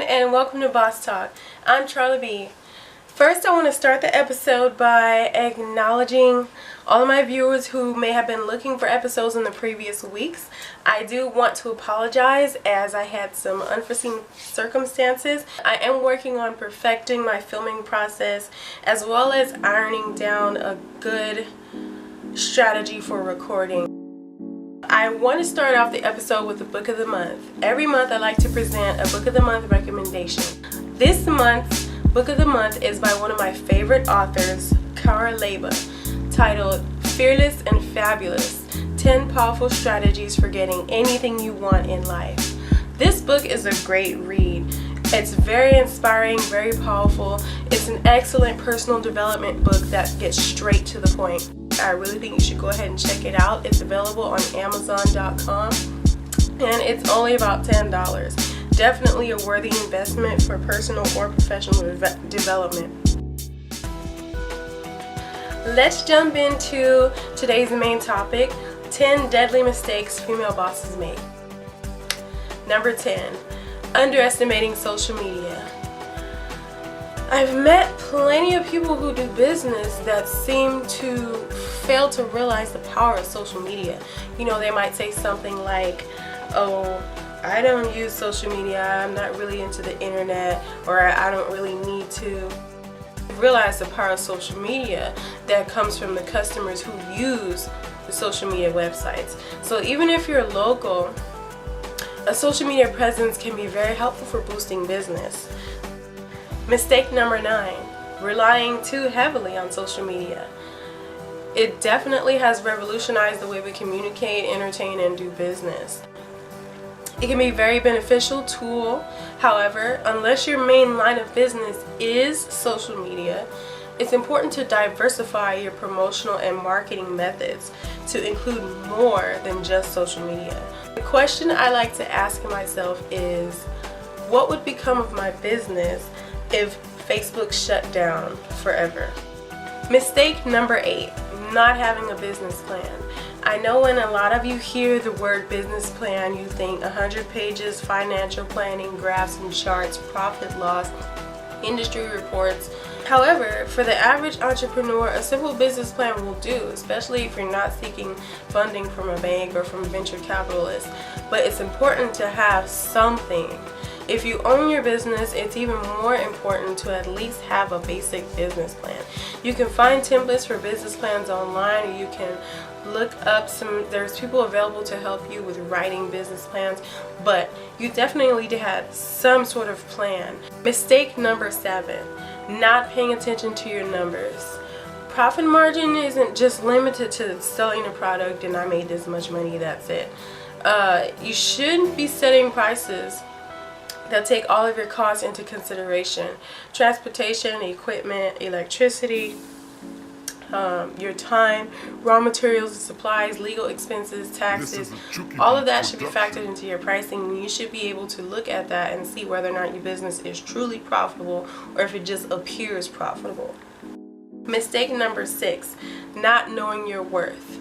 and welcome to Boss Talk. I'm Charla B. First, I want to start the episode by acknowledging all of my viewers who may have been looking for episodes in the previous weeks. I do want to apologize as I had some unforeseen circumstances. I am working on perfecting my filming process as well as ironing down a good strategy for recording. I want to start off the episode with the book of the month. Every month I like to present a book of the month recommendation. This month's book of the month is by one of my favorite authors, Charla, titled Fearless and Fabulous, 10 Powerful Strategies for Getting Anything You Want in Life. This book is a great read. It's very inspiring, very powerful. It's an excellent personal development book that gets straight to the point. I really think you should go ahead and check it out. It's available on Amazon.com and it's only about $10. Definitely a worthy investment for personal or professional development. Let's jump into today's main topic, 10 deadly mistakes female bosses make. Number 10, underestimating social media. I've met plenty of people who do business that seem to fail to realize the power of social media. You know, they might say something like, oh, I don't use social media, I'm not really into the internet, or I don't really need to. Realize the power of social media that comes from the customers who use the social media websites. So even if you're local, a social media presence can be very helpful for boosting business. Mistake number 9, relying too heavily on social media. It definitely has revolutionized the way we communicate, entertain, and do business. It can be a very beneficial tool. However, unless your main line of business is social media, it's important to diversify your promotional and marketing methods to include more than just social media. The question I like to ask myself is, what would become of my business if Facebook shut down forever? Mistake number 8, not having a business plan. I know when a lot of you hear the word business plan, you think 100 pages, financial planning, graphs and charts, profit loss, industry reports. However, for the average entrepreneur, a simple business plan will do, especially if you're not seeking funding from a bank or from venture capitalists. But it's important to have something. If you own your business, it's even more important to at least have a basic business plan. You can find templates for business plans online, or you can look up there's people available to help you with writing business plans, but you definitely need to have some sort of plan. Mistake number 7, not paying attention to your numbers. Profit margin isn't just limited to selling a product and I made this much money, that's it. You shouldn't be setting prices that take all of your costs into consideration. Transportation, equipment, electricity, your time, raw materials and supplies, legal expenses, taxes, all of that should be factored into your pricing. You should be able to look at that and see whether or not your business is truly profitable or if it just appears profitable. Mistake number 6, not knowing your worth.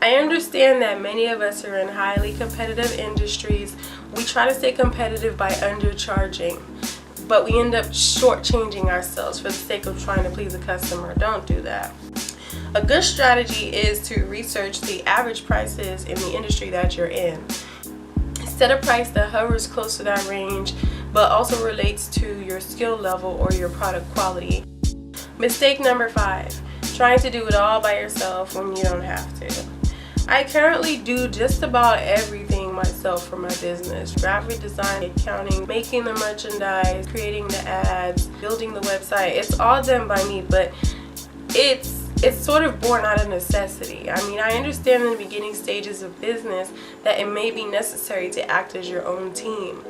I understand that many of us are in highly competitive industries. We try to stay competitive by undercharging, but we end up shortchanging ourselves for the sake of trying to please a customer. Don't do that. A good strategy is to research the average prices in the industry that you're in. Set a price that hovers close to that range, but also relates to your skill level or your product quality. Mistake number 5, trying to do it all by yourself when you don't have to. I currently do just about everything myself for my business. Graphic design, accounting, making the merchandise, creating the ads, building the website. It's all done by me, but it's sort of born out of necessity. I mean, I understand in the beginning stages of business that it may be necessary to act as your own team.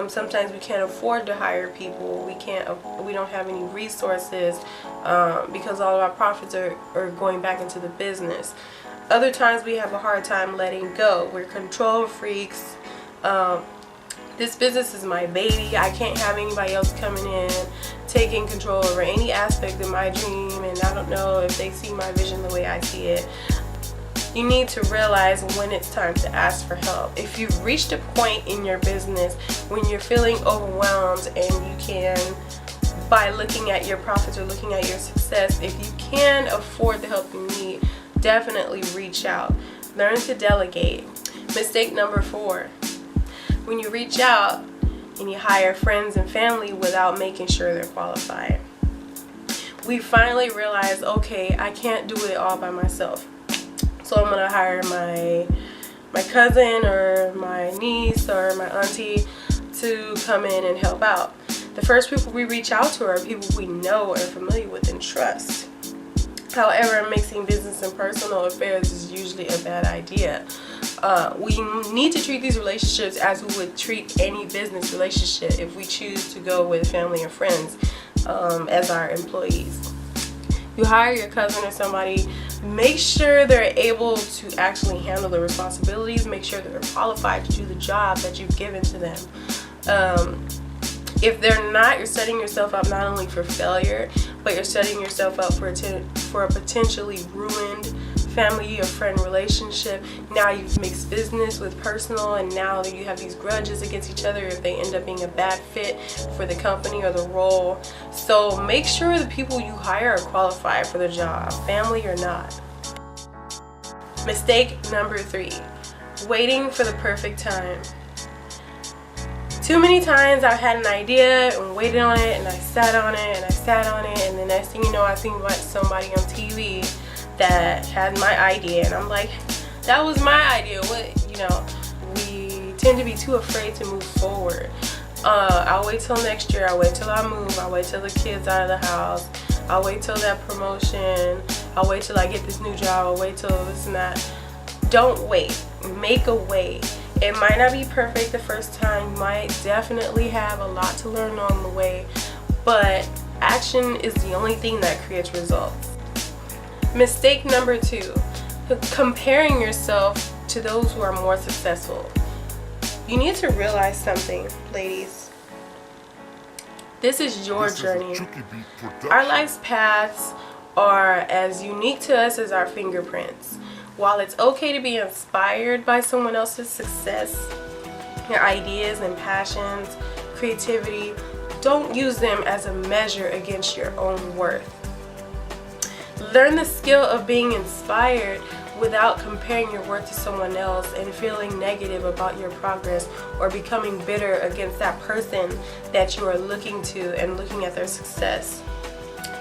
Sometimes we can't afford to hire people. We don't have any resources because all of our profits are going back into the business. Other times we have a hard time letting go. We're control freaks. This business is my baby. I can't have anybody else coming in, taking control over any aspect of my dream, and I don't know if they see my vision the way I see it. you need to realize when it's time to ask for help. If you've reached a point in your business when you're feeling overwhelmed and you can, by looking at your profits or looking at your success, if you can afford the help you need, definitely reach out. Learn to delegate. Mistake number 4, when you reach out and you hire friends and family without making sure they're qualified. We finally realized, okay, I can't do it all by myself. So I'm gonna hire my cousin or my niece or my auntie to come in and help out. The first people we reach out to are people we know, are familiar with, and trust. However, mixing business and personal affairs is usually a bad idea. We need to treat these relationships as we would treat any business relationship if we choose to go with family and friends as our employees. You hire your cousin or somebody, make sure they're able to actually handle the responsibilities, make sure that they're qualified to do the job that you've given to them. If they're not, you're setting yourself up not only for failure, but you're setting yourself up for a potentially ruined family or friend relationship. Now you've mixed business with personal, and now that you have these grudges against each other if they end up being a bad fit for the company or the role. So make sure the people you hire are qualified for the job, family or not. Mistake number 3, waiting for the perfect time. Too many times I've had an idea and waited on it, and I sat on it and I sat on it, and the next thing you know, I seen like somebody on TV that had my idea, and I'm like, that was my idea. What, we tend to be too afraid to move forward. I'll wait till next year, I'll wait till I move, I'll wait till the kids out of the house, I'll wait till that promotion, I'll wait till I get this new job, I'll wait till this and that. Don't wait. Make a way. It might not be perfect the first time. You might definitely have a lot to learn on the way, but action is the only thing that creates results. Mistake number 2, comparing yourself to those who are more successful. You need to realize something, ladies. This is your journey. Our life's paths are as unique to us as our fingerprints. While it's okay to be inspired by someone else's success, your ideas and passions, creativity, don't use them as a measure against your own worth. Learn the skill of being inspired without comparing your worth to someone else and feeling negative about your progress or becoming bitter against that person that you are looking to and looking at their success.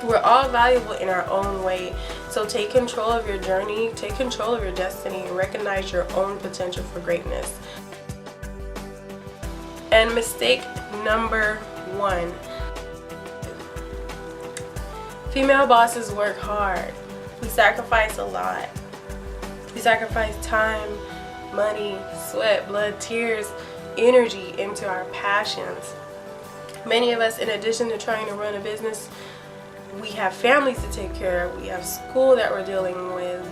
We're all valuable in our own way, so take control of your journey, take control of your destiny, and recognize your own potential for greatness. And mistake number 1. Female bosses work hard. We sacrifice a lot. We sacrifice time, money, sweat, blood, tears, energy into our passions. Many of us, in addition to trying to run a business, we have families to take care of, we have school that we're dealing with,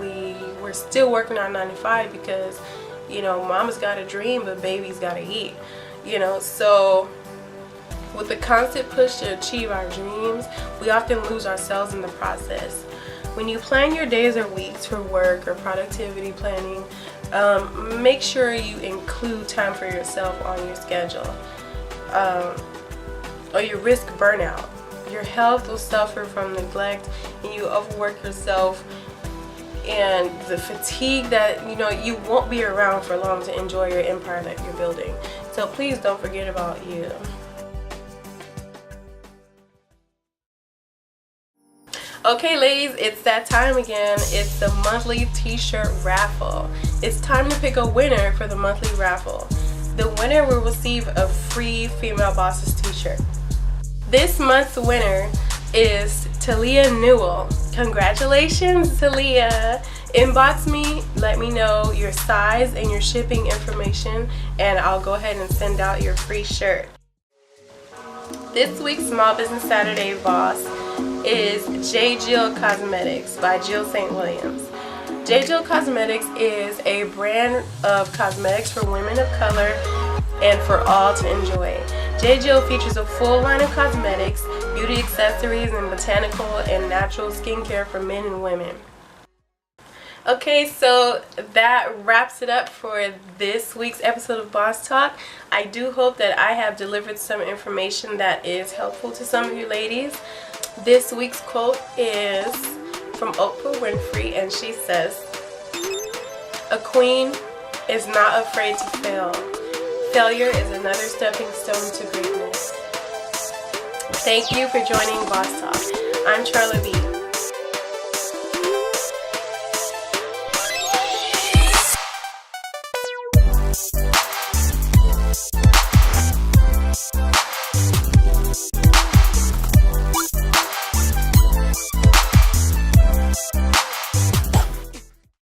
we're still working our 9 to 5 because, mama's got a dream but baby's got to eat, so with the constant push to achieve our dreams, we often lose ourselves in the process. When you plan your days or weeks for work or productivity planning, make sure you include time for yourself on your schedule, or you risk burnout. Your health will suffer from neglect, and you overwork yourself, and the fatigue that you won't be around for long to enjoy your empire that you're building. So please don't forget about you. Okay, ladies, it's that time again. It's the monthly t-shirt raffle. It's time to pick a winner for the monthly raffle. The winner will receive a free Female Bosses t-shirt. This month's winner is Talia Newell. Congratulations, Talia. Inbox me, let me know your size and your shipping information, and I'll go ahead and send out your free shirt. This week's Small Business Saturday boss is J. Jill Cosmetics by Jill St. Williams. J. Jill Cosmetics is a brand of cosmetics for women of color and for all to enjoy. J. Jill features a full line of cosmetics, beauty accessories, and botanical and natural skincare for men and women. Okay, so that wraps it up for this week's episode of Boss Talk. I do hope that I have delivered some information that is helpful to some of you ladies. This week's quote is from Oprah Winfrey, and she says, "A queen is not afraid to fail. Failure is another stepping stone to greatness." Thank you for joining Boss Talk. I'm Charla B.